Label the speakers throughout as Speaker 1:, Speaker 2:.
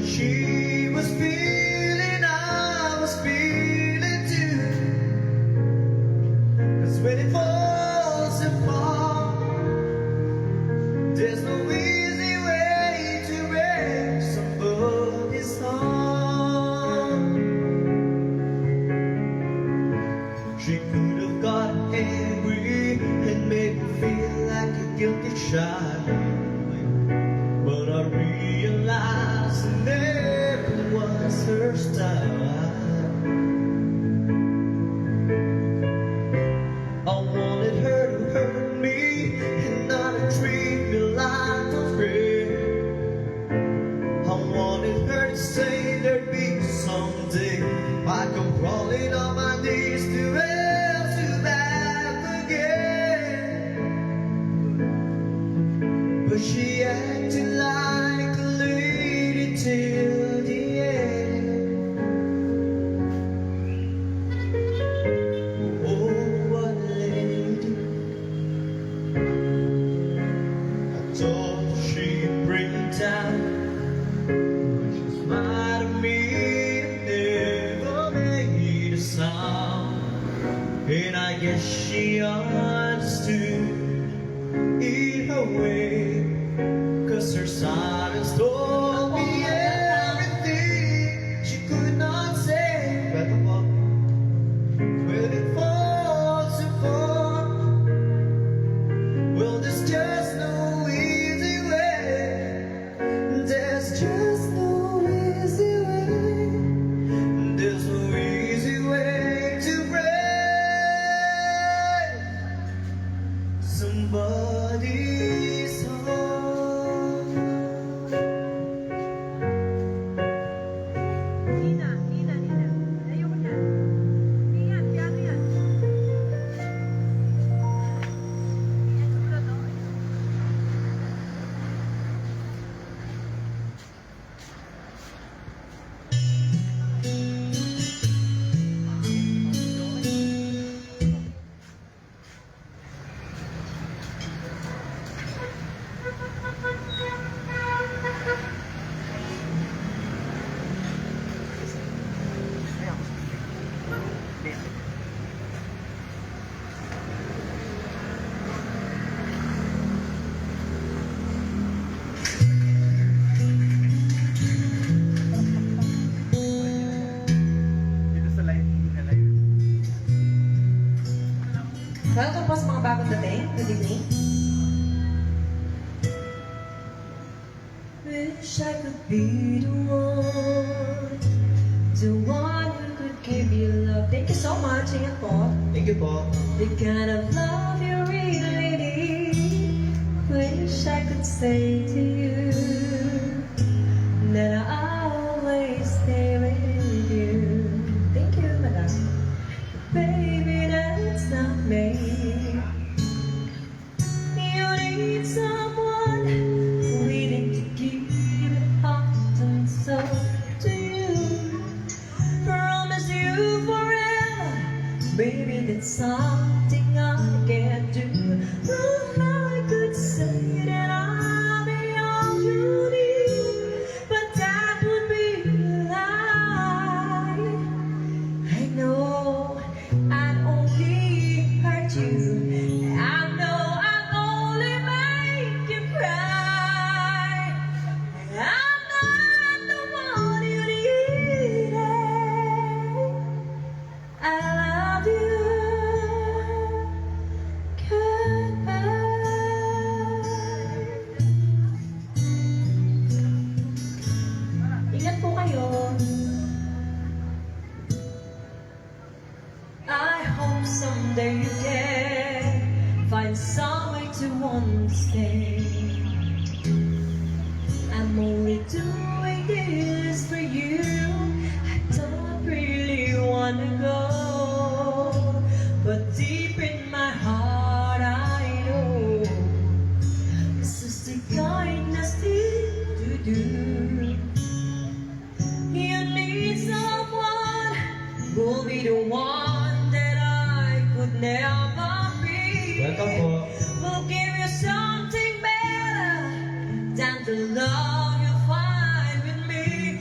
Speaker 1: She was feeling, I was feeling too. 'Cause when it falls apart, there's no easy way to break somebody's heart. She could have got angry and made me feel like a guilty child, but I realized it never was her style. I wanted her to hurt me and not to treat me like a friend. I wanted her to say there'd be someday I come crawling on my knees to ask you back again. But she acted like a lady till the end. Oh, what a lady. I thought she'd bring me down. She smiled at me and never made a sound. And I guess she understood in her way, 'cause her silence told me everything she could not say. When it falls apart, well, there's just no easy way. There's just no easy way. There's no easy way to break somebody's heart.
Speaker 2: Nina. Ayoko na. Yan, piano yan. Yan, sumunod, oh.
Speaker 3: Welcome po sa mga bagong dating. Good evening. Wish I could be the one who could give you love. Thank you so much. Ingat po.
Speaker 1: Thank you po.
Speaker 3: The kind of love you really need. Wish I could say to you that I'll always stay with you. Thank you, madam. Baby, that's not me. You need someone willing to give it heart and soul to you. Promise you forever, baby, that's something I can't do. Oh, I could say that I'll be all you need, but that would be a lie. I know I'd only hurt you. I know I'd only make you cry. I'm not the one you needed. I love you. Ingat po kayo. I hope someday you can find some way to understand. I'm only doing this for you. I don't really wanna go, but deep in my heart I know this is the kindness thing to do. You need someone who'll be the one that I could never be.
Speaker 1: Welcome po.
Speaker 3: We'll give you something better than the love you find with me.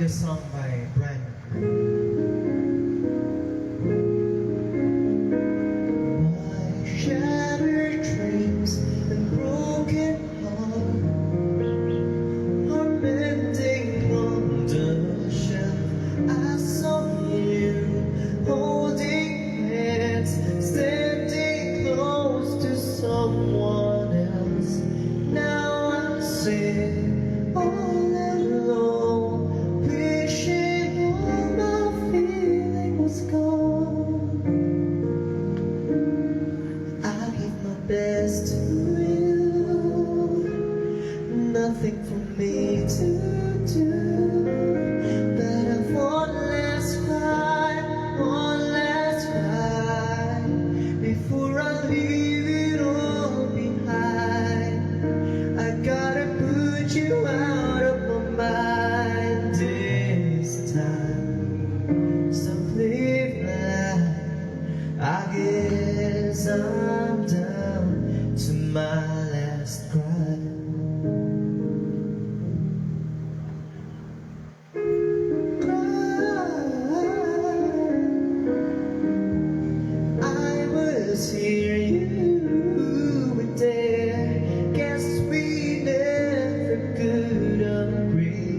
Speaker 1: the song by Brian McCrae. My shattered dreams and broken heart are mending on the shelf. I saw you holding hands, standing close to someone else. Now I'm sitting all alone, wishing all my feeling was gone. I give my best to you, nothing for me to do, but I one last cry, before I leave it all behind. I gotta put you out of my mind this time. So please, I guess I'm down to my last cry. I was here, you were there. Guess we never could agree.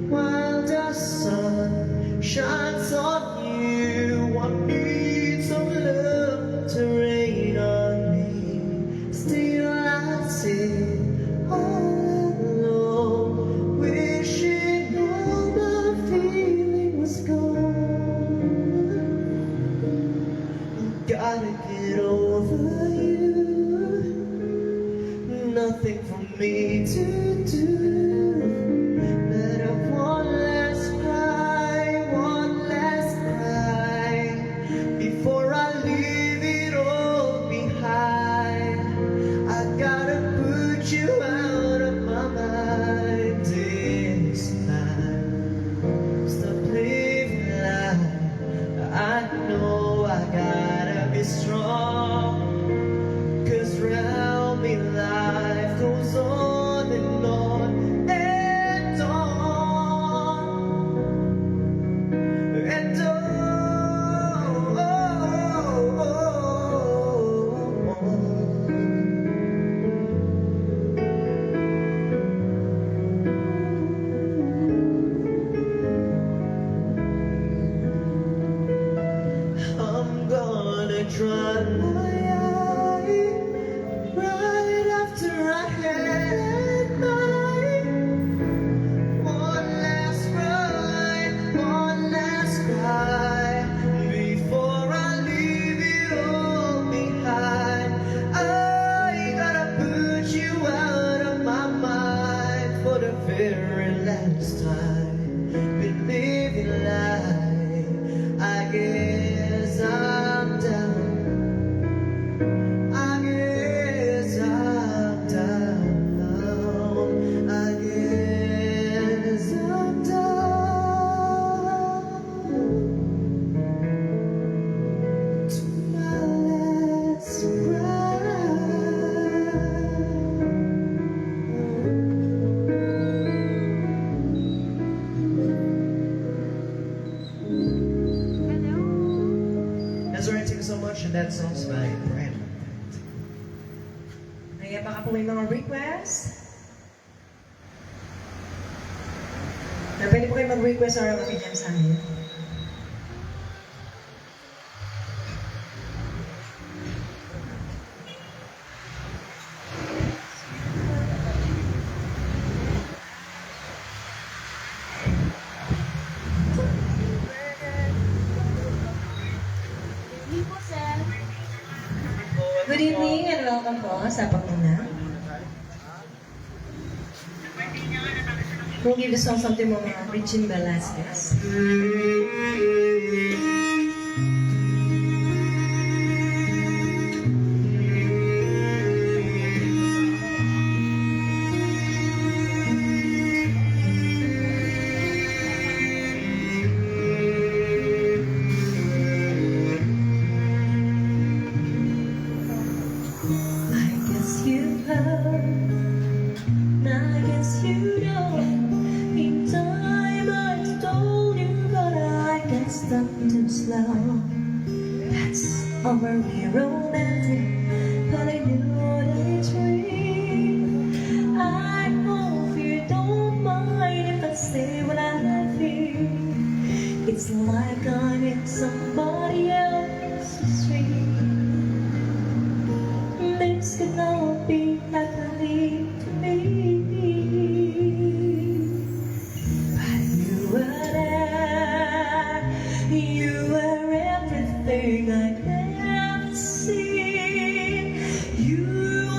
Speaker 1: While the sun shines on you, I need some love to rain on me. Still I sit all alone, wishing all my feeling was gone. Gotta get over you, nothing for me to do, but I one last cry, before I leave it all behind. I gotta put you out of my mind this time. Stop living life, I know I gotta be strong, 'cause round me life goes on and on and on and I'm gonna dry my eye right after I had mine. One last cry, before I leave it all behind. I gotta put you out of my mind for the very last time. Been living life, I guess I'm down. I guess I'm down. I guess I'm down to my last
Speaker 2: Hello.
Speaker 1: That's right, thank you so much, and that song's by Brian McCrae.
Speaker 3: Kaya baka po may mga request. Na pwede po kayo mag-request or mag-PM sa amin.
Speaker 2: Hindi po, sir.
Speaker 3: Good evening and welcome po sa Panguna. We'll give the song something more Richie Velasquez. I guess you've heard, I guess you know, in time I or very romantic, but I knew what I dreamed. I hope you don't mind if I say what I feel. It's like I'm in somebody else's dream. This could not be happening to me. But you were there, you were everything I'd ever seen. You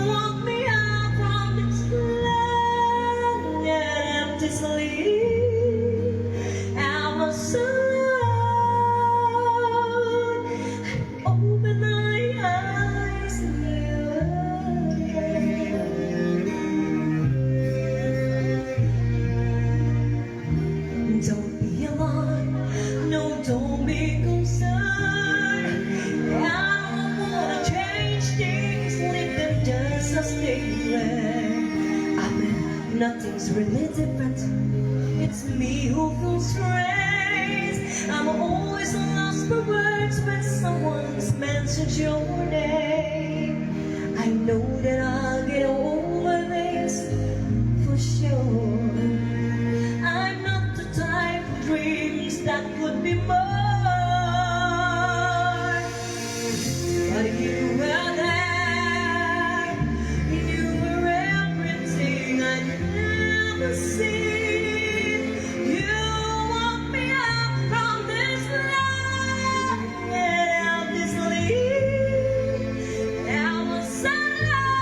Speaker 3: woke me up from this land and empty sleep. I was alone. I opened my eyes and you were there. Don't be alarmed, no, don't be concerned. I don't wanna change things, leave them just as they were. I mean, nothing's really different. It's me who feels strange. I'm always lost for words when someone's mentioned your name. I know that I'll get over this for sure. I'm not the type of dreams that could be more. But you were there, you were everything I'd ever seen. You woke me up from this land and this sleep. I was alone.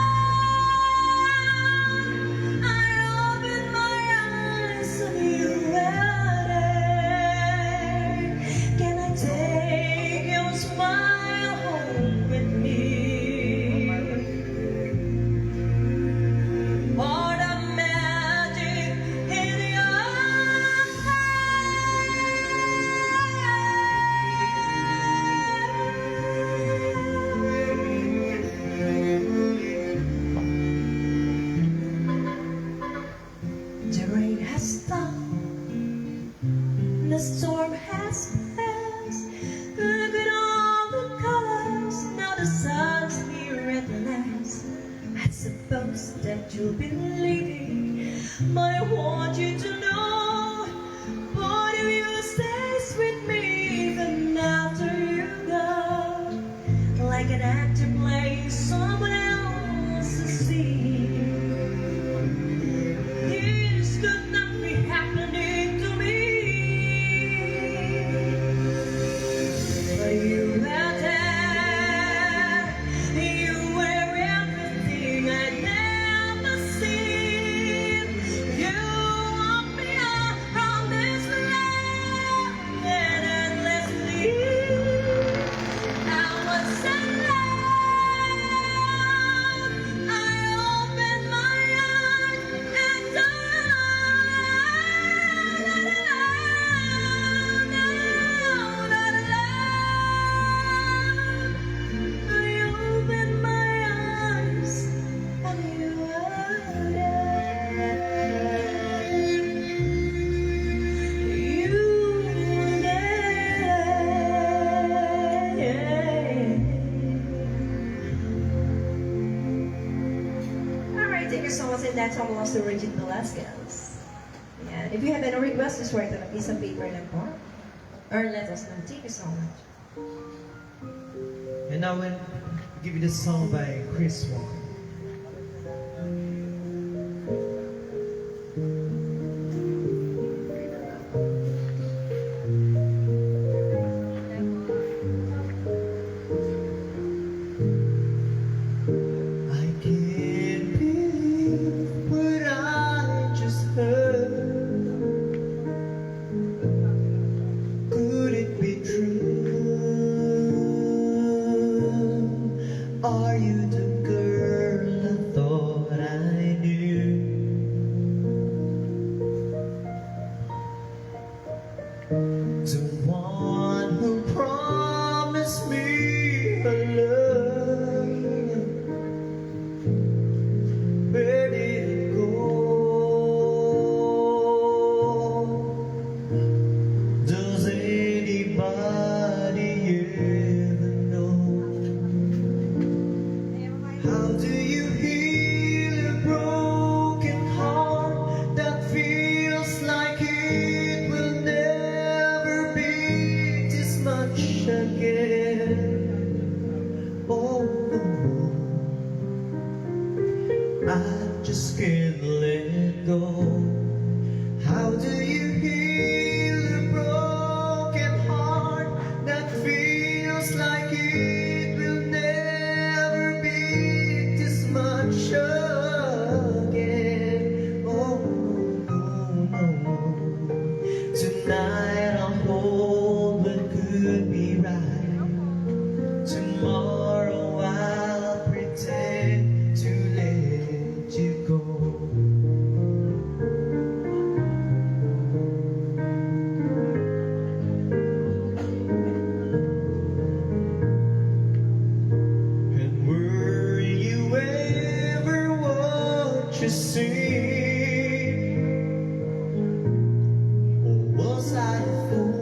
Speaker 3: I opened my eyes and you were there. Can I take your smile home with me? Or the magic in your eyes. The rain has stopped, the storm has passed. Look at all the colors, now the sun's here at last. I suppose that you'll be leaving, but I want you to know, both of you stays with me even after you go. Like an actor playing someone else's scene. This could not be happening to me. But you were there, you were everything I'd never seen. You woke me up from this land and endlessly. I was alone. I opened my eyes and I opened my eyes and you were there. You were there. Alright, thank you so much, and that song belongs to Regine Velasquez. And if you have any requests, just write on a piece of paper and form, or let us know. Thank you so much.
Speaker 1: And now we'll give you this song by Chris Wong. I can't believe what I just heard. Could it be true? Are you the girl you heal a broken heart that feels like it will never be this much again? Oh, I just can't let it go. How do you heal a broken heart that feels like it will never be this much again? Oh, no, no. Tonight I'll hold what could be right. Tomorrow I'll pretend to let you go. And were you ever what you see? Or was I a fool?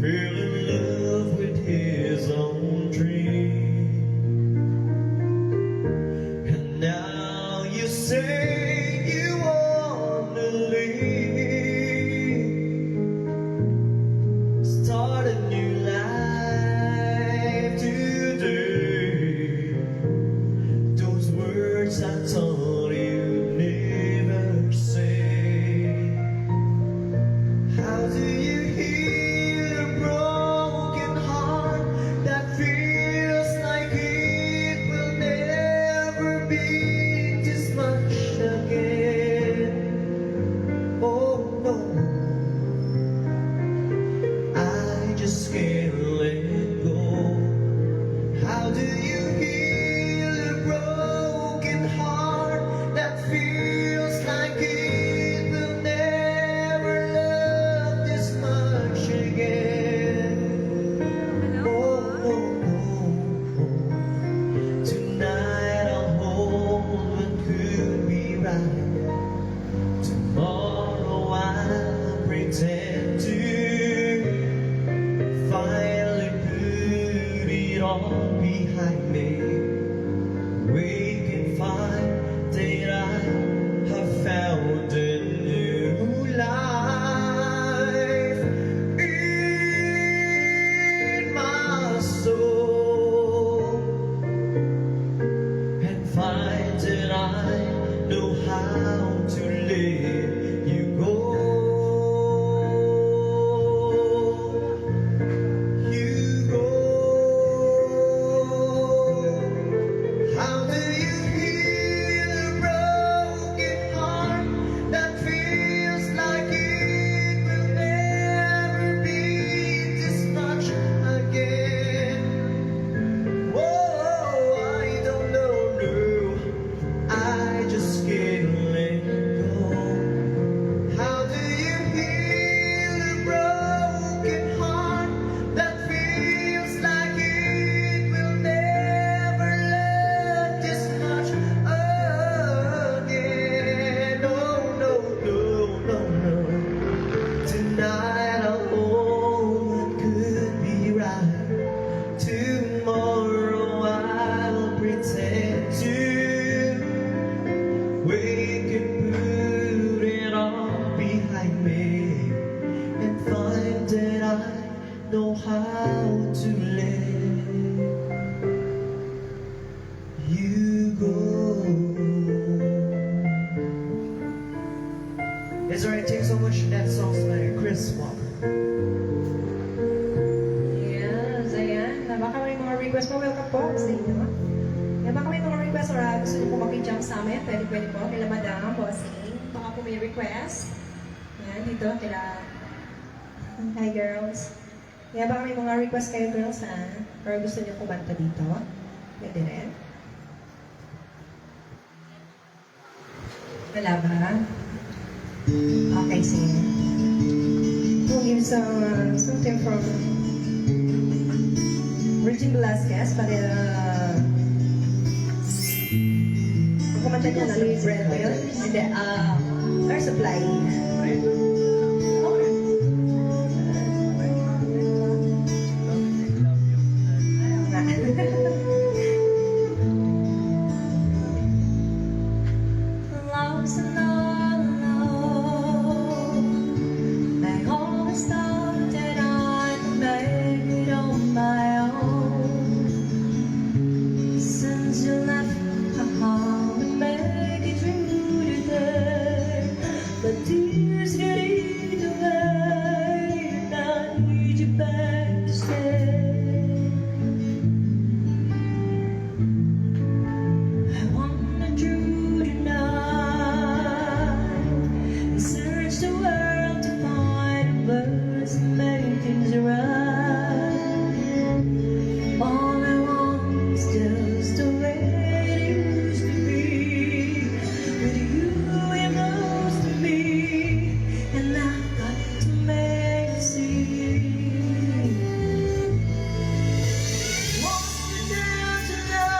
Speaker 1: Fell in love with his own dream. And now you say you want to leave, start a new life today. Those words I told you never say. How do you heal a broken heart that feels like it will never be this much again? Oh no, I just can't let it go. How do you heal a broken heart that feels like it will never love this much again? Oh, oh, oh. Tonight I'll hold what could be right. Tomorrow I'll pretend to finally put it all behind me. We can find that I have found a new life in my soul, and find that I know how to let you go. You go. How do you heal a broken heart that feels like it will never be this much again? Whoa, I don't know, no, I just can't let go. How do you heal a broken heart that feels like it will never love this much again? No, no, no, no, no. Tonight I'll hold what could be right. Tomorrow I'll pretend to. We can put it all behind me and find that I know how to let you go. Is there anything so much that song's by Chris Walker?
Speaker 3: Yes, ayan. Baka may mga request po. Welcome po sa inyo. Yan, baka may mga request or gusto niyo po makijump sa amin. Pwede po. Kila Madam, Bossing. Baka po may request. Yan, dito. Kila... Hi, girls. Yan, baka may mga request kayo, girls, ha? Or gusto niyo kumanta dito. Pwede rin. Wala ba? Okay, sige. We'll give something from Virgin Velasquez para kumanta niya na Louis Brentfield and then Air Supply. Okay. Lost and all alone, I always thought that I'd make it on my own. Since you left, I hope we make it through the day. But tears get eaten away, and I need you back to stay. I wandered through the night and searched the world to find the words that make things right. All I want is just the way it used to be. With you and close to me, and I've got to make it see. Want you down to know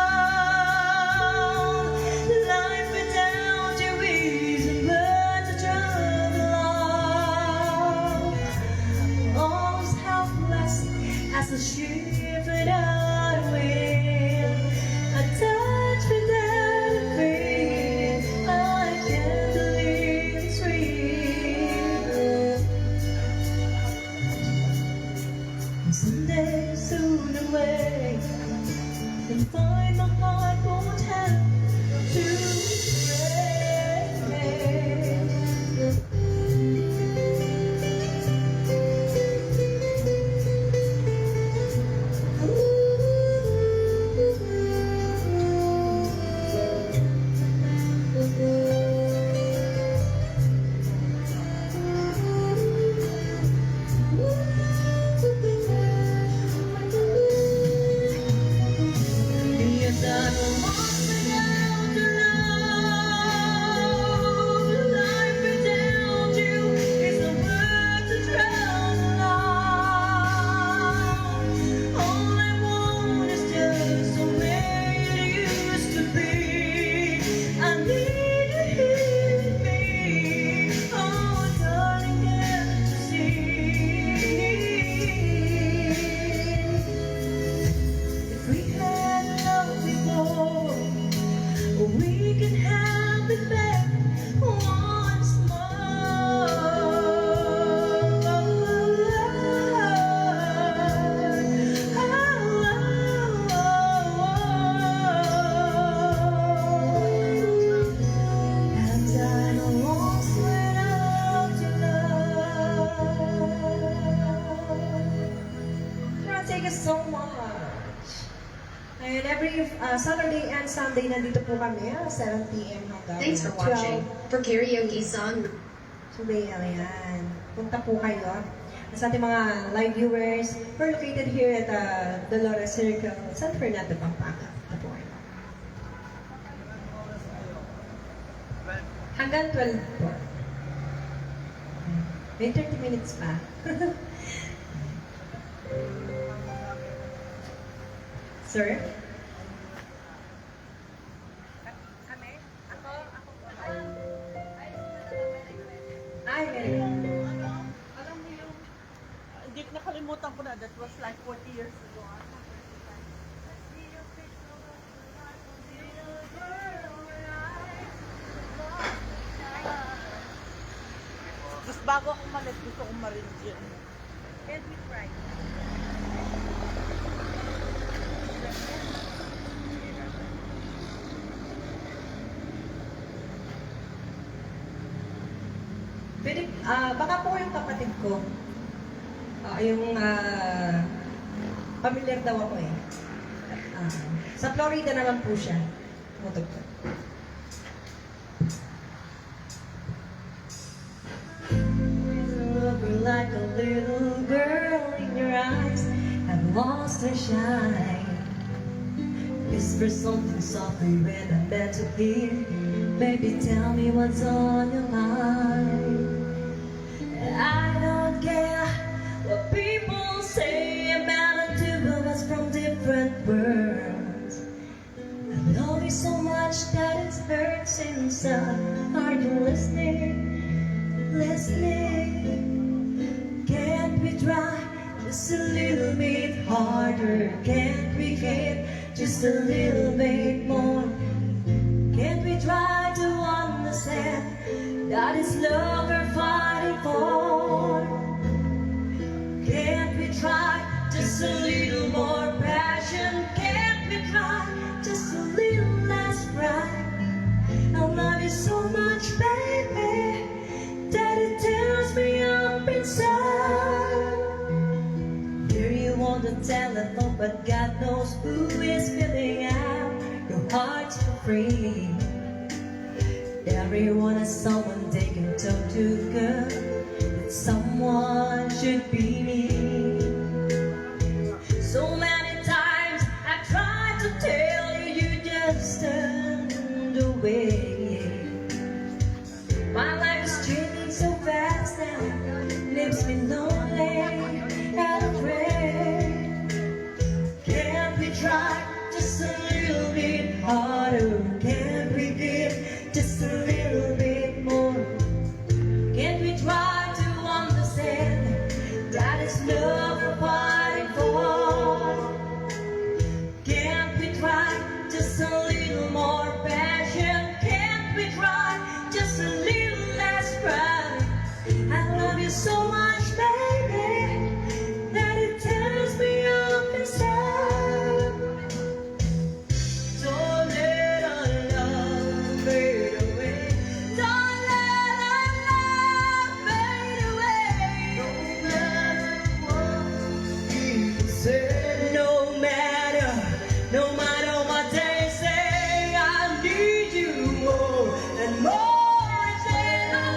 Speaker 3: life without you isn't worth the trouble of. Almost helpless as a ship without a wind, a touch without a breath. I can't believe it's real. Someday, soon away, and find my heart won't have to Yes, I'm lost without your love. Life without you isn't worth the trouble of. All I want is just the way it used to be. I need you here with me. Oh, darling, can't you see? If we had love before, we could have it back once more. And I'm lost without your love. Thank you so much. And every Saturday and Sunday, nandito po kami, 7 p.m. hanggang
Speaker 4: Thanks for watching.
Speaker 3: 12.
Speaker 4: For karaoke song,
Speaker 3: Today, ayan. Punta po kayo. Sa ating mga live viewers, we're located here at Dolores Circle, San Fernando, Pampanga. Punta po kayo. Hanggang 12 po. May 30 minutes pa. Sir? Ay, meron.
Speaker 5: Alam mo yung, hindi ko nakalimutan ko na, that was like 40 years ago. Tapos bago ako umalis, gusto kong marinig yun. Can we try?
Speaker 3: Pwede, baka po yung kapatid ko. Yung familiar daw ako eh. Sa Florida naman po siya. Tumutugtog. You're like a little girl in your eyes, have lost her shine. Whisper something softly when I'm meant to hear. Baby, tell me what's on your mind. I don't care what people say about the two of us from different worlds. I love you so much that it hurts inside. Are you listening? Listening? Can't we try just a little bit harder? Can't we we give just a little bit more? Can't we try to understand that it's love we're fighting for? Can't we try just a little more passion? Can't we try just a little less pride? I love you so much, baby, that it tears me up inside. Here you want to tell it all, but God knows who is filling out your heart for free. Everyone has someone they can talk to, girl. That someone should be me. So many times I tried to tell you, you just turned away. My life is changing so fast now, leaves me lonely and afraid. Can't we try just a little bit harder? Can't we give just a little bit more? Can't we try to understand that it's love we're fighting for? Can't we try just a little more passion? Can't we try just a little less pride? I love you so much, baby, that it tears me up inside. Don't let our love fade away. Don't let our love fade away.
Speaker 1: No matter what people say,
Speaker 3: No matter what they say, I need you more and more. Say no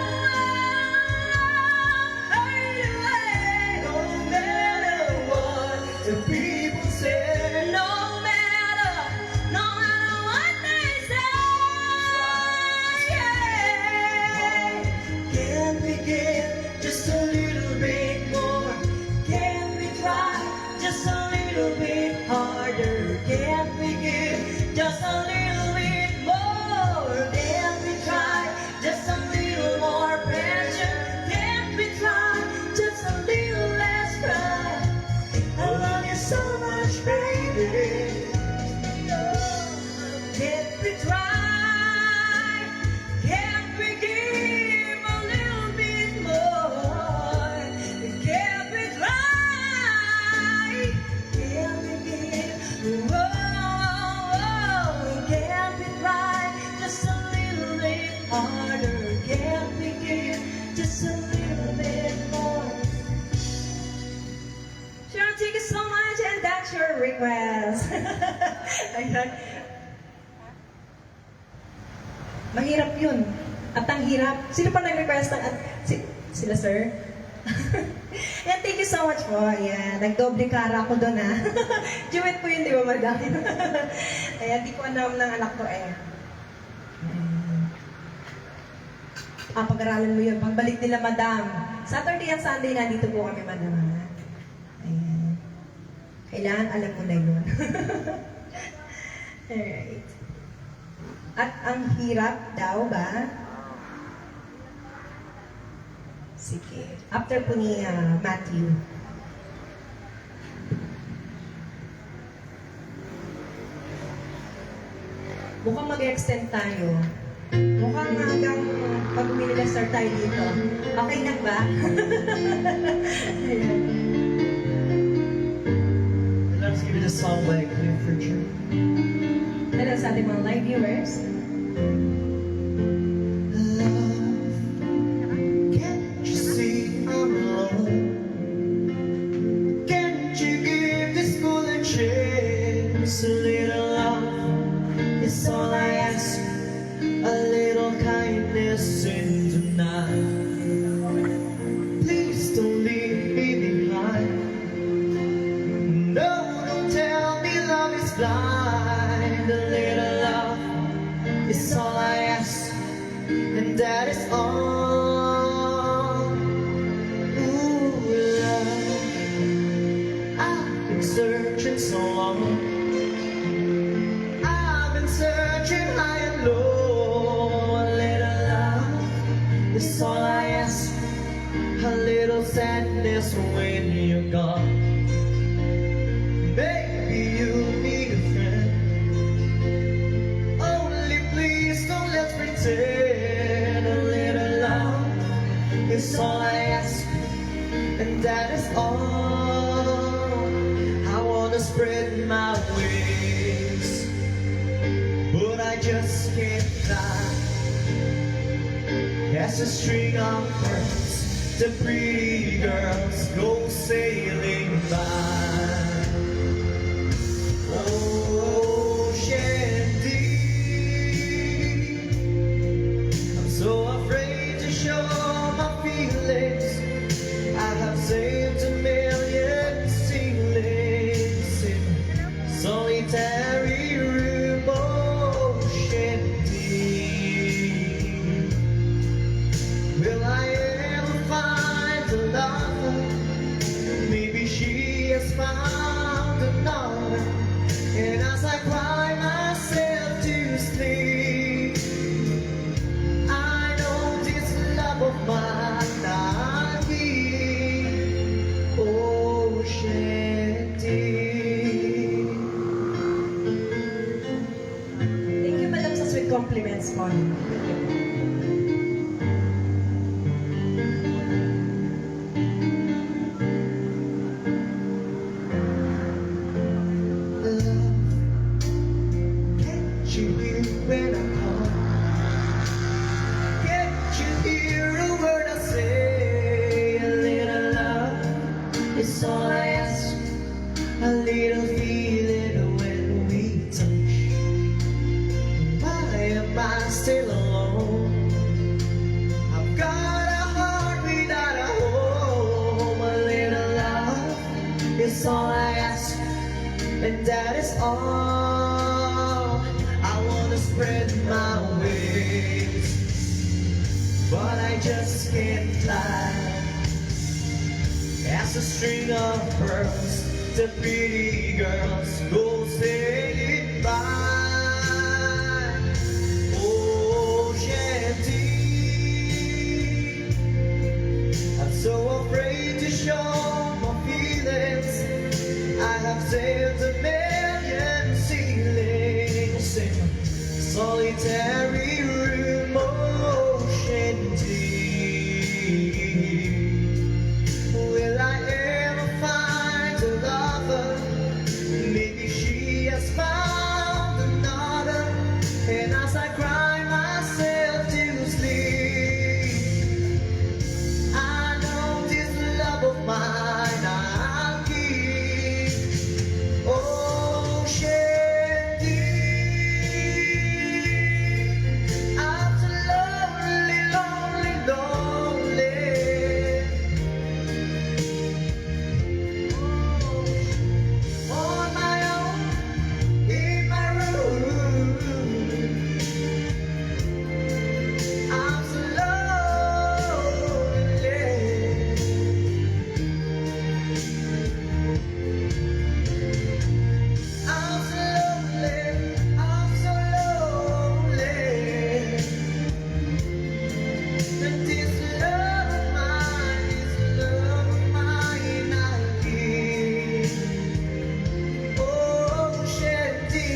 Speaker 3: fade away.
Speaker 1: no matter what the people say,
Speaker 3: No matter what they say. Yeah. Can we give just a little bit more? Can we try just a little bit harder? Can we give just a little bit more? Can we try just a little more passion? Can we try just a little less pride? I love you so much, baby. Can't we try? Can't we give a little bit more? Can't we try? Can't we give? Whoa, can't we try just a little bit harder? Can't we give just a little bit more? Sure, thank you so much, and that's your request. Ayan. Mahirap yun. At ang hirap. Sino pa nag-request ng... sila, sir? Ayan, thank you so much po. Ayan, nagdoble kara ako doon, ha. Duet po yun, di ba, madam? Ayan, di ko alam ng anak ko, eh. Pag-aralan mo yun. Pagbalik nila, madam. Saturday at Sunday, nandito po kami, madam, ha. Ayan. Kailangan alam mo na yun. Alright. At ang hirap daw ba? Sige. After po ni Matthew. Mukhang mag-extend tayo. Mukhang hanggang pag umililastar tayo dito. Okay na ba? Ayan.
Speaker 1: let's give it a song by Clifford Church.
Speaker 3: Hello sa ating mga live viewers.
Speaker 1: Love, can't you see I'm alone? Can't you give this fool a chance? A little love is all I ask. A little kindness in tonight. Please don't leave me behind. No, don't tell me love is blind. A little love is all I ask, and that is all. Ooh, love, I've been searching so long. I've been searching high and low. A little love is all I ask. A little sadness when you're gone. Maybe you my wings, but I just can't fly. As a string of pearls, the pretty girls go sailing by. Oh, Shandy, I'm so afraid to show my feelings. I have saved a million ceilings in solitary room. Oh, Shandy, will I ever find a lover? Maybe she has found another. And as I cry myself to sleep, I know this love of mine I'll keep. Oh, Shanty.
Speaker 3: Thank you, madam, sa sweet compliments mo.
Speaker 1: Can't you hear when I call? Can't you hear a word I say? A little love is all I ask. A little feeling when we touch. Why am I still alone? I've got a heart without a home. A little love is all I ask, and that is all. I wanna spread my wings, but I just can't fly. As a string of pearls, the pretty girls go sailing by. Oh, Shanty, I'm so afraid to show my feelings. I have sailed a million ceilings in solitary room. Oh, Shanty, will I ever find a lover? Maybe she has found another. And as I cry myself to sleep, I know this love of mine I'll keep. Oh, Shanty, I'm so lonely, lonely, lonely. On my own, in my room, I'm so lonely. I'm so lonely, I'm so lonely. And this love of mine is love of mine I'll keep. Oh, Shanty.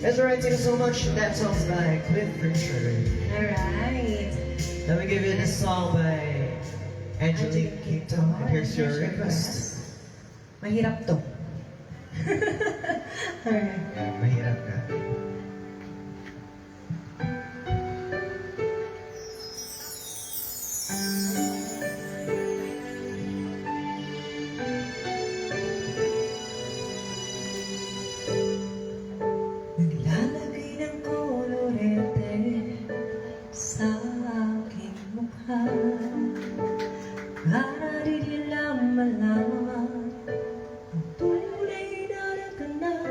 Speaker 1: That's alright, thank you so much. That song's by Cliff Richard.
Speaker 3: Alright.
Speaker 1: Let me give you this song by Angelique Kingdom. And here's your request.
Speaker 3: Mahirap to. Alright.
Speaker 1: Mahirap ka.
Speaker 3: Naglalagay ng kolorete sa aking mukha para di nila malaman ang tunay na nagkanang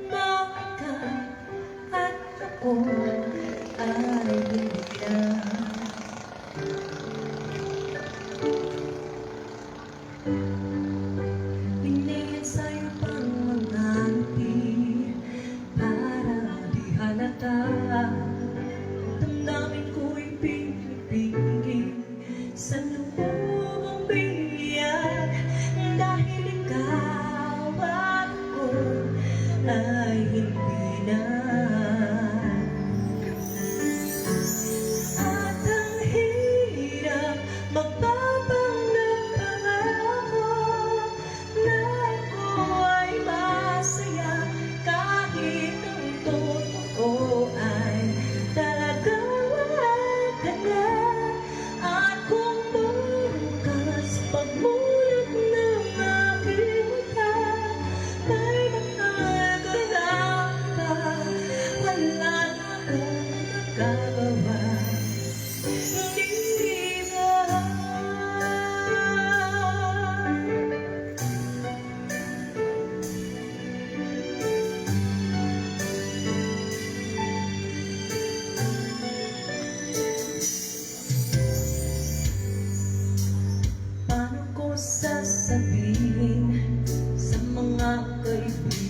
Speaker 3: mga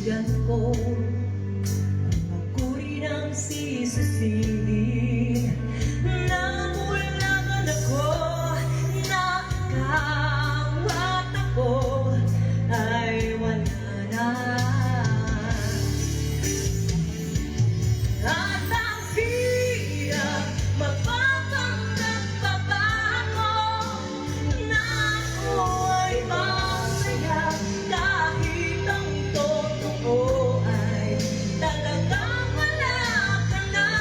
Speaker 3: kaibigan ko. Ako rin ang sisisihin na mulagan ako, nakawat ako ay wala na. At ang hirap mapapanggap pa ba ako na ako ay masaya kahit ang totoo ay talagang wala ka na.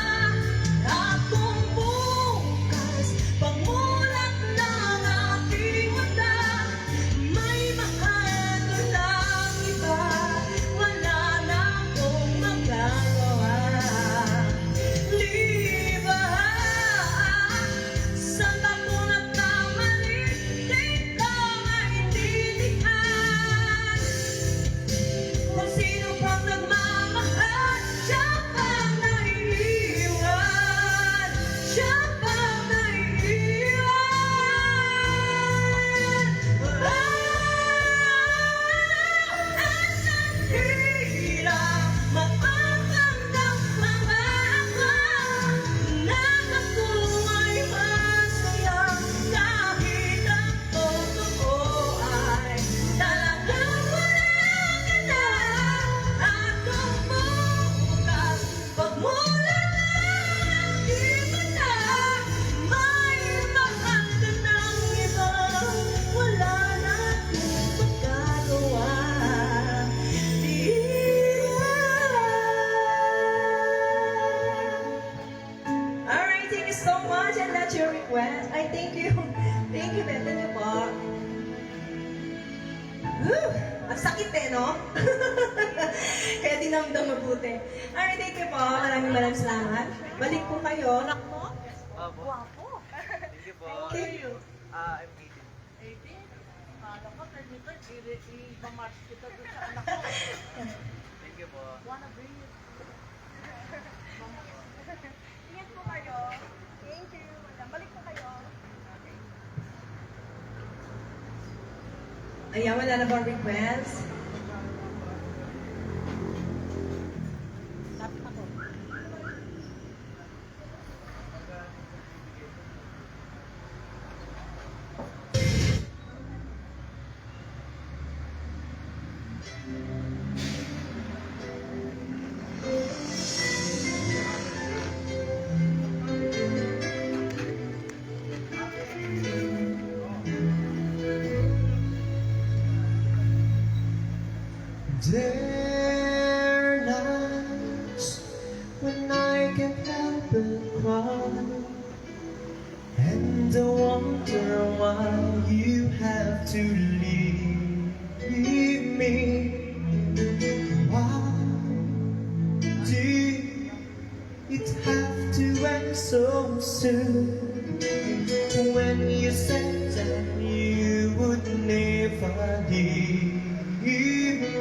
Speaker 3: At kung bukas pamulat ng aking mata, may mahal ka lang iba, wala na akong magagawa. Liban, saan ako nagkamali? Di ko maintindihan. Kung sino pang nagmamahal, siya pang naiiwan. Siya pang naiiwan. At ang hirap mapapanggap pa ba ako na ako ay masaya kahit ang totoo ay talagang wala ka na. At kung bukas pagmulan ng aking mata, may mahal ka ng iba, wala na akong magagawa. Alright, thank you so much, and that's your request. I thank you. Thank you, Beta niyo po. Whew! Ang sakit no? Kaya dinamdam mabuti. Alright, thank you po. Maraming salamat. Balik po kayo.
Speaker 5: Anak mo?
Speaker 6: Opo.
Speaker 5: Guwapo.
Speaker 6: Thank you po.
Speaker 5: Thank you.
Speaker 6: I'm 18.
Speaker 5: 18? Alam ko, permitted, i-march kita doon sa anak ko.
Speaker 6: Thank you po.
Speaker 5: Wanna breathe? Ingat po kayo. Thank you. Balik po kayo.
Speaker 3: Ayan, wala na bang request?
Speaker 5: Lapit ako.
Speaker 1: There are nights when I can't help but cry, and I wonder why you have to leave me. Why did it have to end so soon? When you said that you would never leave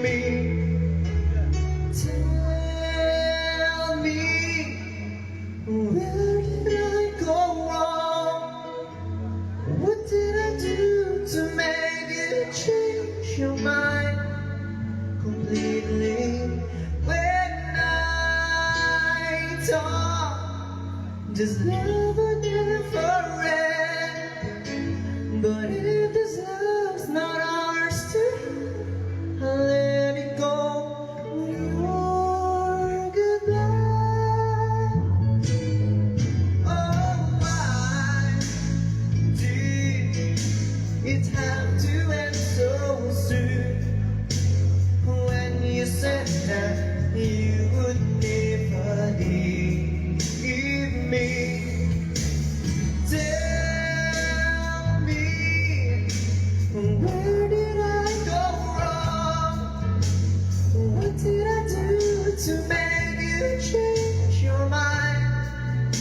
Speaker 1: me. Tell me, where did I go wrong? What did I do to make you change your mind completely? When I thought this love would never end, but if this love's not ours to I'll let it go with your goodbye. Oh, why did it have to end so soon? When you said that you would never leave me. Tell me, where did I go wrong? What did I do to make you change your mind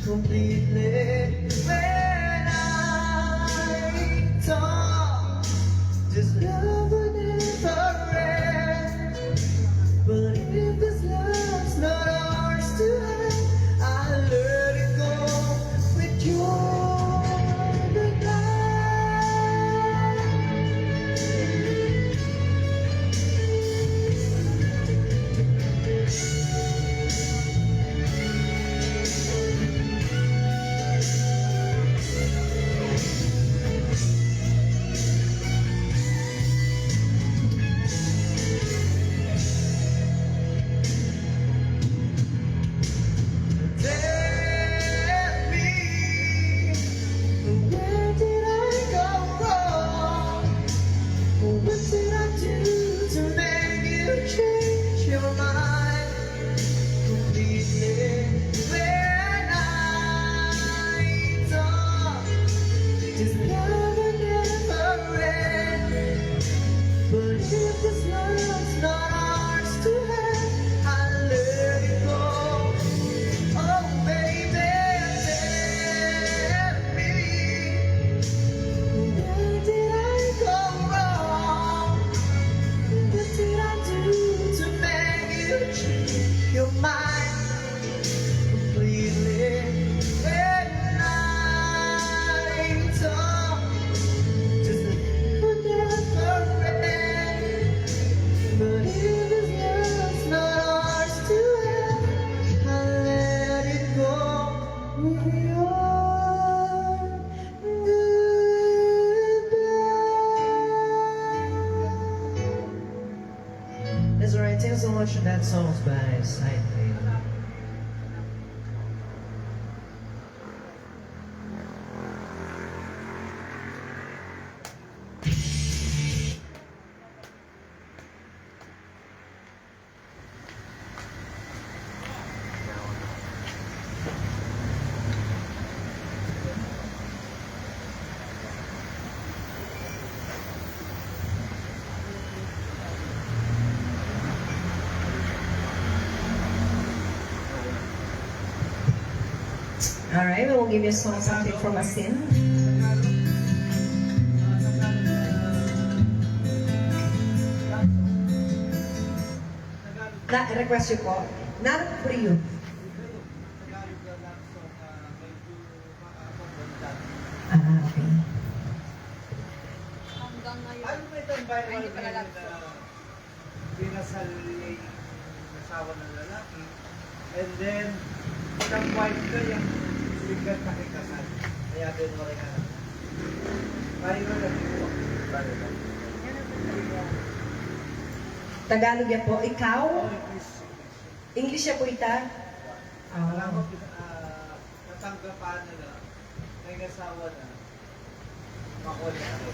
Speaker 1: completely? When I thought this love would never end, but if this love's not ours to have, I'll let it go with your goodbye.
Speaker 7: That's alright. Thank you so much. That song's by Side Lane. Alright, we will give you a song, something from Asin. Na-request yun po. Narap for you. Okay.
Speaker 5: Hanggang ngayon.
Speaker 6: Ano may itong viral
Speaker 5: Ay, hindi pala
Speaker 6: ngayon
Speaker 5: love
Speaker 6: na pinasal yung asawa ng lalaki and then isang wife ka yung bigyan pakikasal. Kaya din mo rin ka. Viral na dito. Viral na.
Speaker 7: Tagalog yan po. Ikaw?
Speaker 6: Oh, please.
Speaker 7: English yan po ita?
Speaker 6: Alam ko, natanggapan na na, may asawa na, makuha na ako.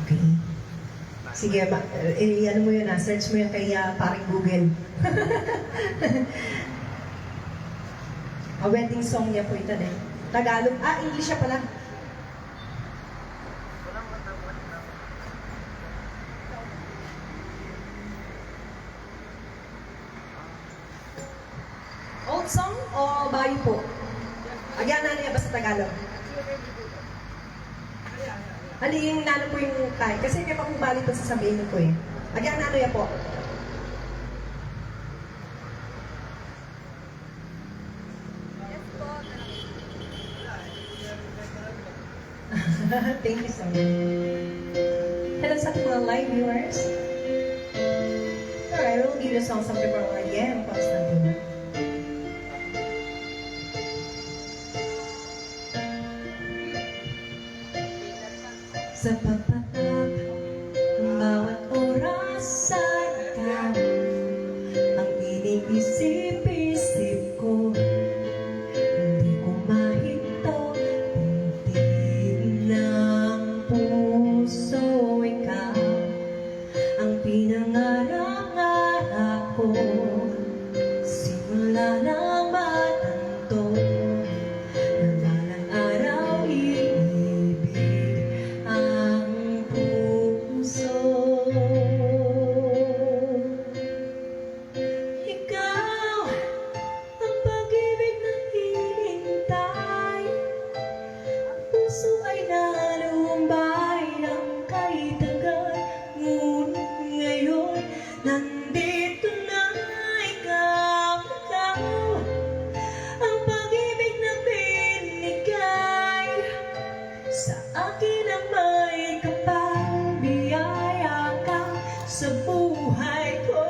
Speaker 7: Okay. Sige, ano mo yun search mo yun kay paring Google. Wedding song niya po ito din. Tagalog. English siya pala. Old song o bayo po? Agyan na niya ba sa Tagalog? Yung nano po yung kay. Kasi kaya pa kung balik pa sasabihin ko eh. Agyan na niya po.
Speaker 5: Yes po.
Speaker 7: Thank you so much. Hello sa ating mga live viewers. Alright, we'll give you a song something from again, Constantine. Sa pagtatap ng bawat oras sa ikaw, ang iniisip-isip ko, hindi ko mahinto, pintig ng puso, ikaw ang pinangarap ko, simula ng matanto, na balang araw iibig ang puso. Ikaw ang pag-ibig na hinihintay, ang puso ay nalumbay ng kahit tagal, ngunit ngayon nandito na ikaw, ang pag-ibig na binigay sa akin ang may kapal, biyaya ka sa buhay ko,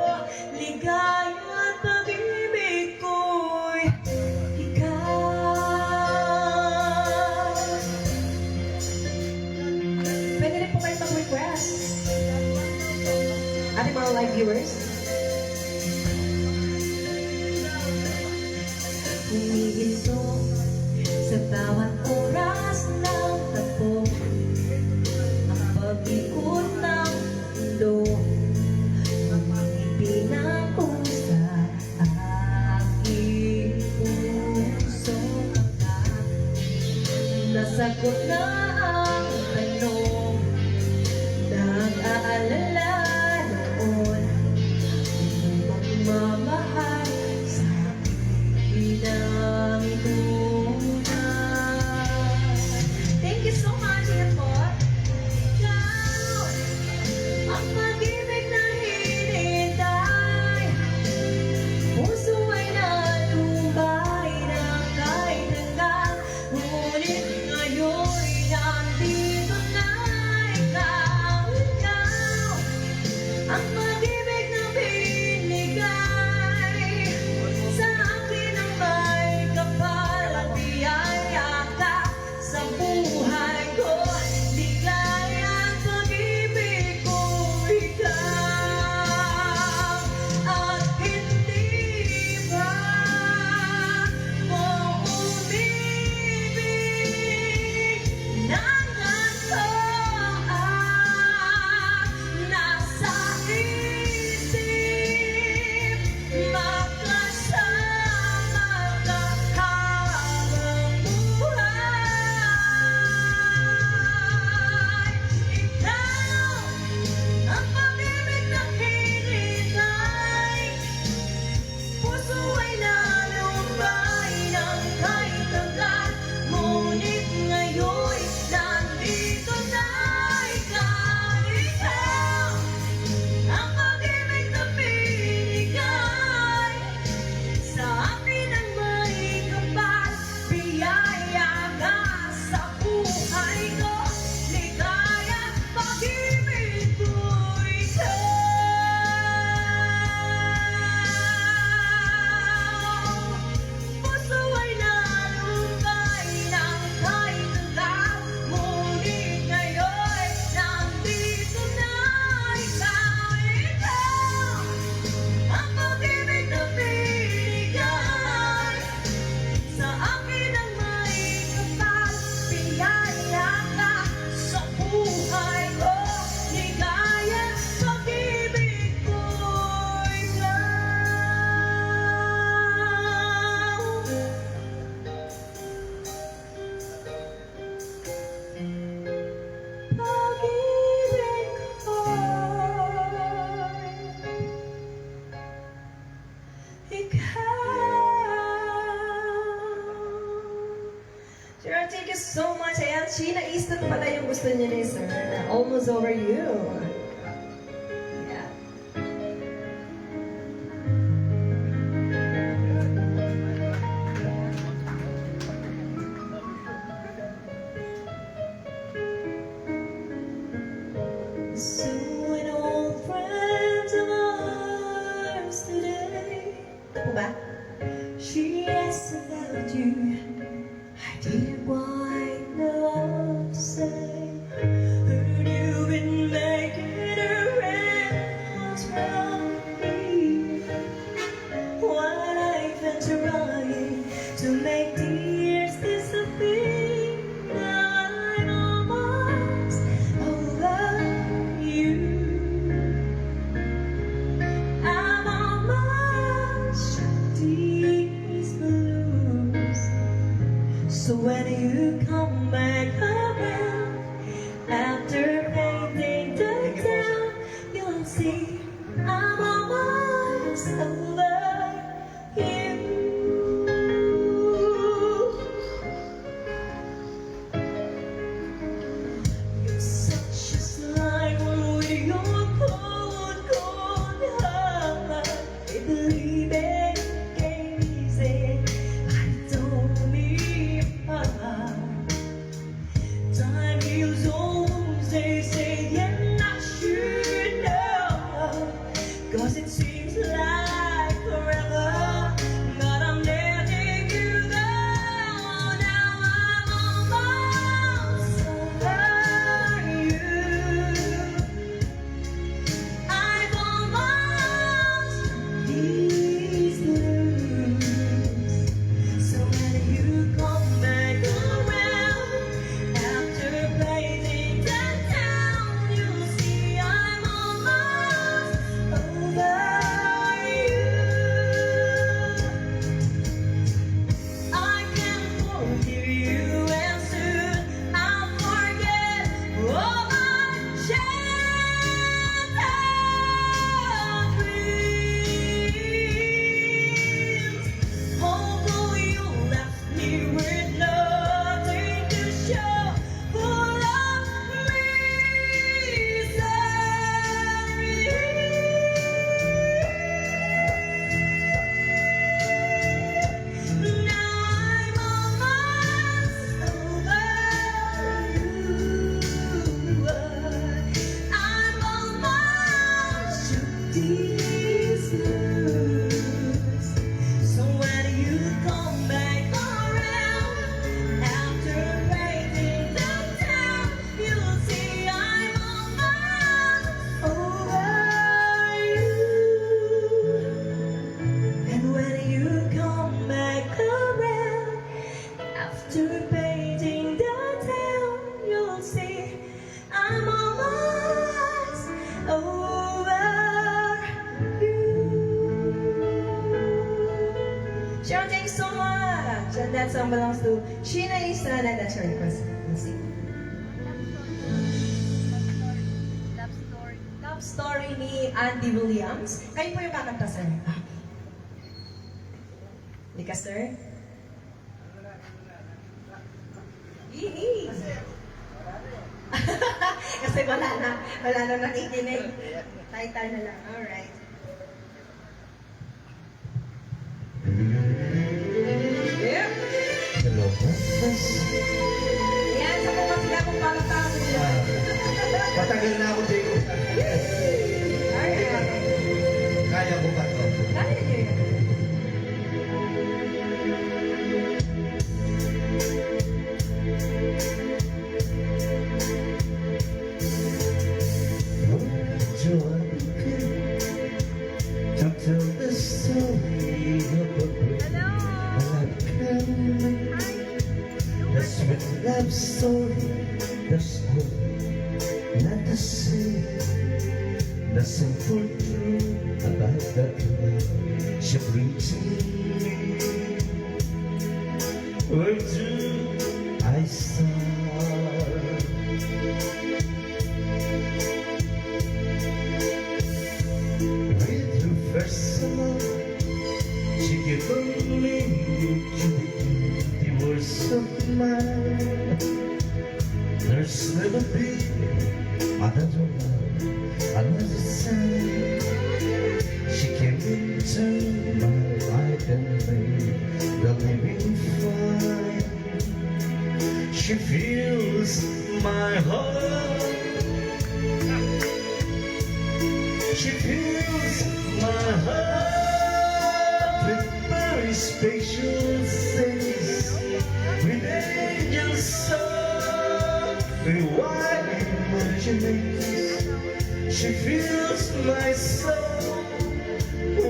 Speaker 7: ligaya at pag-ibig ko'y ikaw. Pwede rin po kayo mag-request. Ating mga live viewers. Humihinto sa bawat oras ng tapo, ang pag-ikot ng mundo, umipin ako sa aking puso, kapag nasagot na ang tanong, nag-aalala noon, magmamahal sa pinang tunay. Thank you so much, Ian po. Ikaw ang pag-ibig na hinihintay, puso ay nalumbay ng kahit hanggang, ngunit ngayon'y nandito na ikaw, ang pag-ibig na binigay sa akin ang may kapal, at biyaya ka sa buhay ko, ligaya ang pag-ibig ko, ikaw.
Speaker 3: Sheena Easton pala yung gusto niya ni Sir. Almost Over You. Yeah. So when old friends of ours today, ano ba? She asks about you. I didn't quite know what to say. Heard you've been making arrangements from me. While I've been trying to make tears disappear. Now I'm almost over you. I'm almost these blues. So when you come back around after painting the town, you'll see I'm almost over you. You're such a slime with your cold, cold heart. I believe it came easy. I don't need time heals all wounds, they say, and I should know. 'Cause it seems like forever, but I'm letting you go. Now I'm almost over you. I've almost these blues. So when you come back around after painting the town, you'll see I'm almost over you. I can forgive you, and soon I'll forget all my shattered dreams. Although you left me with nothing to show for a reason. Now I'm almost over you. I'm almost these blues. So when you come back around after painting the town, you'll see I'm almost over you. And when you come back around after painting the town, you'll see I'm almost over you. Sharon, thanks so much. And that song belongs to Sheena Easton, and that's her request. Let's see.
Speaker 2: Love story.
Speaker 3: Love story ni Andy Williams. Kayo po yung kakanta, sir. Hindi ka, sir? Hihi. Kasi wala na nakikinig. Title na lang. Alright. Yep.
Speaker 1: Hello,
Speaker 3: Yan, sa mga sila kung para tao nila.
Speaker 1: Matagal na ako dito.
Speaker 3: Alright.
Speaker 1: Kaya ko pa to.
Speaker 3: Kaya niyo yun.
Speaker 1: To tell the story of a great love family. The sweet love story, the story, not the same. The simple truth about that love she brings me. Where do I start? With her first love, she gave a meaning to the words of mine. fills my heart with very spacious things, with angels sung, with wide imaginings. She fills my soul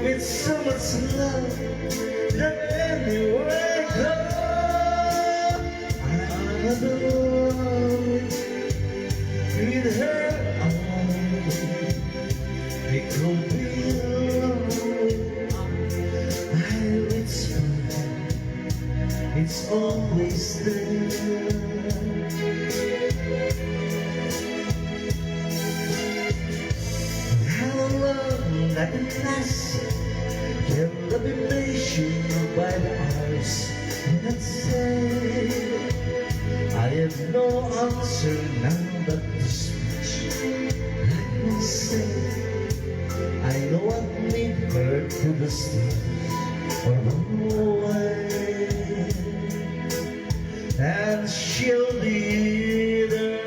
Speaker 1: with so much love that anywhere I go, I'm alone with her alone. It could be alone. I whisper, it's always there. How long I can last, can I be measured by the hours? When I say I have no answer now, but this much I can say. I know I've made her to the sea or away, and she'll be there.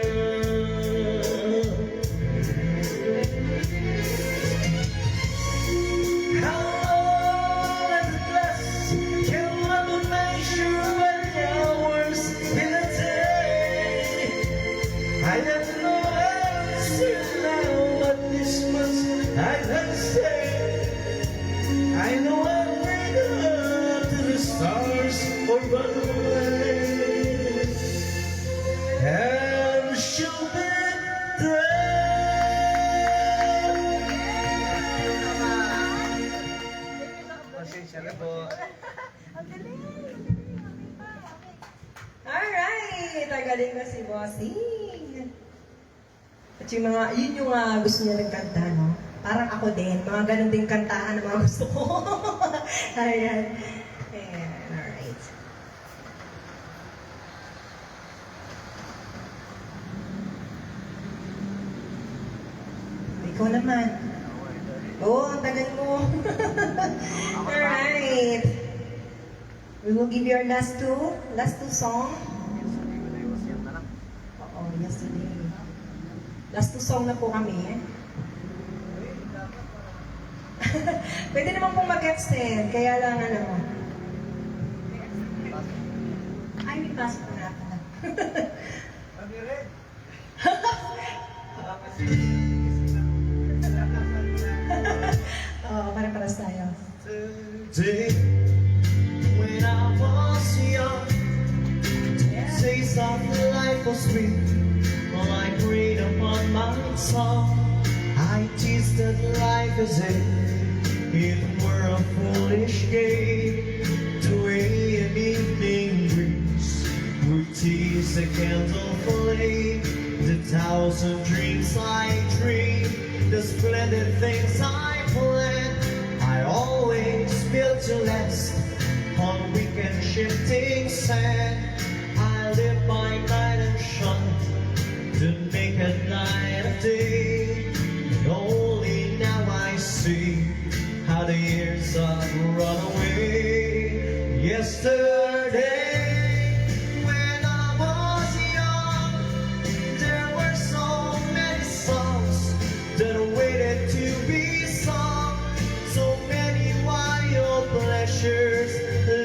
Speaker 1: How long as it lasts, can never measure by the hours in a day. I have no answer now, but this much I can say. I know I'll bring her to the stars or run away, and she'll be there.
Speaker 6: Pasensya na po.
Speaker 5: Ang galing!
Speaker 3: Alright! Ang galing na si Bossing. At yung mga, yun yung gusto niya ng kanta, no? Parang ako din. Mga ganun din kantahan na mga gusto ko. Ayan. Ayan. Alright. Ikaw naman. Oo, ang tagal mo. Alright. We will give you our last two song. Oo, yesterday. Last two song na po kami. Pwede naman pong mag-extend, kaya lang ano. Ay, may pasok na ako.
Speaker 6: Kami rin.
Speaker 3: Oo, para tayo.
Speaker 1: Day when I was young, days of life was sweet, like rain upon my song. I teased that life as if it were a foolish game, the way an evening breeze would tease a candle flame, the thousand dreams I dream, the splendid things I planned, I always built to last on weekend shifting sand. I live by night and shun the naked light of day, and only now I see how the years have run away. Yesterday, when I was young, there were so many songs that waited to be sung, so many wild pleasures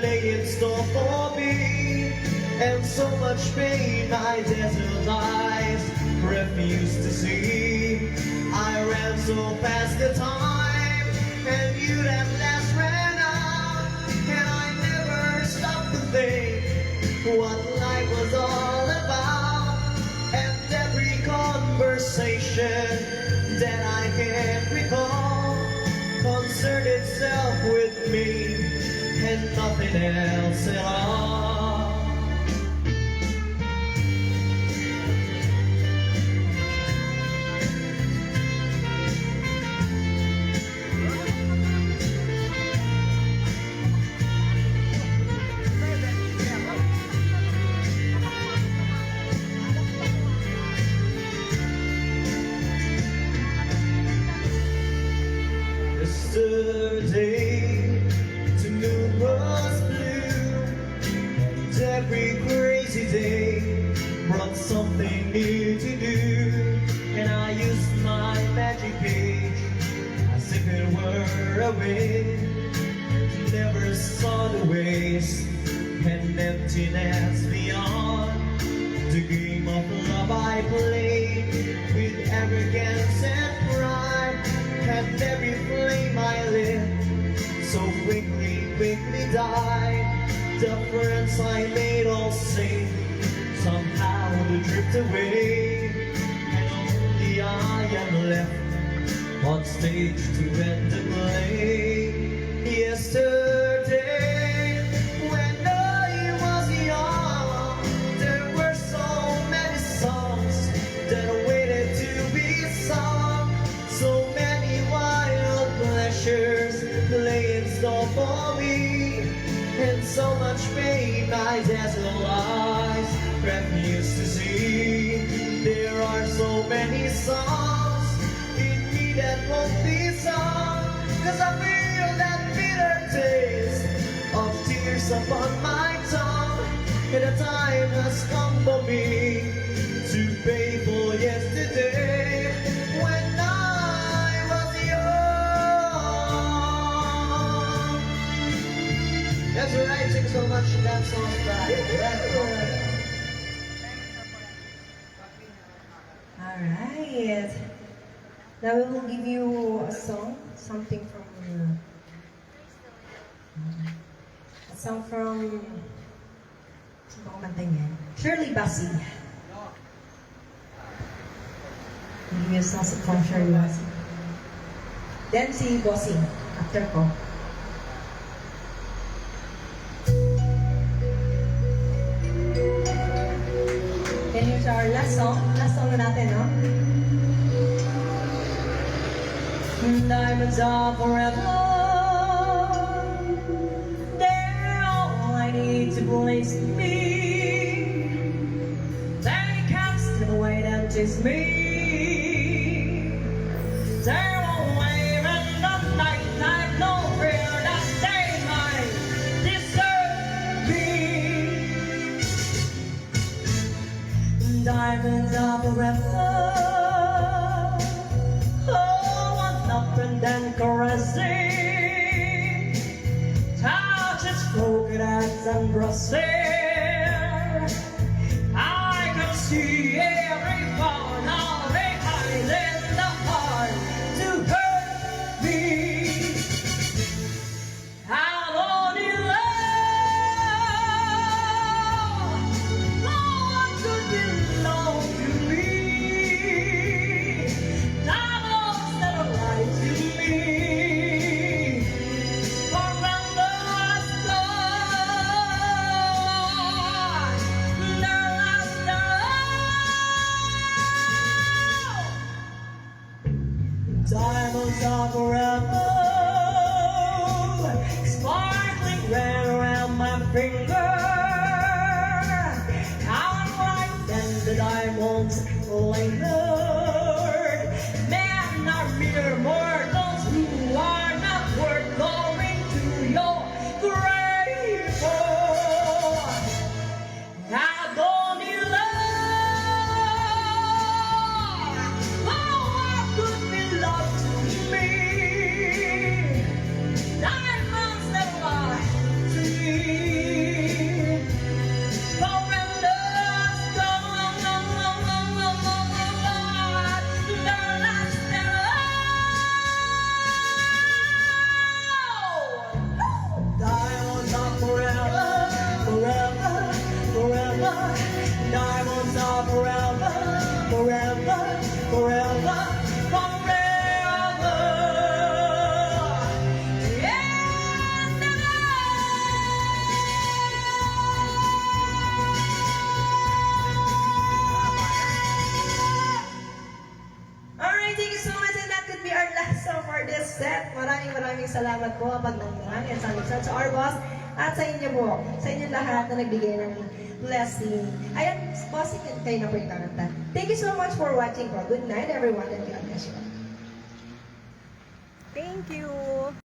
Speaker 1: lay in store for me, and so much pain my desert eyes refused to see. I ran so fast the time, and you'd have last ran out, and I never stopped to think what life was all about. And every conversation that I can recall concerned itself with me and nothing else at all. Yesterday, the moon was blue, and every crazy day brought something new to do. And I used my magic page as if it away. Never saw the waste and emptiness beyond the game of love I played with arrogance and pride. And every flame I lit so quickly died. The friends I made all sing somehow to drift away, and only I am left on stage to end the play. Yesterday, when I was young, there were so many songs that waited to be sung. So many wild pleasures lay in store for me, and so much pain my dazzled eyes refuse to see. There are so many songs in me that won't be sung, 'cause I feel that bitter taste of tears upon my tongue. And the time has come for me to pay for yesterday when I was young. That's right, thanks so much. That song's back.
Speaker 3: Alright. Now we will give you a song, something from a song from sino ba kumanta niyan? Shirley Bassey. We'll give you a song from Shirley Bassey. Then si Bossing, after ko. Then here's our last song na natin, no? Diamonds are forever. They're all I need to place me. They can't still wait and chase me. They're away in the night. I've no fear that they might disturb me. Diamonds are forever. And caressing, touch its coconuts and brushing. I can see every part of it hides in the heart to hurt me. How only love, no one could belong to me. Diamonds that are right to me. Diamonds are forever, sparkling red around my finger. How I'm right then the diamonds lingered. Men are mere mortals who are not worth going to your grave for. I don't need love, oh, I could be loved to me. Diamonds never lie to me. Foreigners gone, they're lost and lost. Diamonds are forever, forever, forever. Diamonds are forever, forever, forever, forever. Yeah, never. Alright, thank you so much, and that could be our last song for this set. Maraming salamat po, Pagdangdang, and sa our boss, at sa inyo po, sa inyo lahat na nagbigay ng blessing. Ayan, bossing kayo na po yung kakanta. Thank you so much for watching po. Good night, everyone, and God bless you.
Speaker 5: Thank you.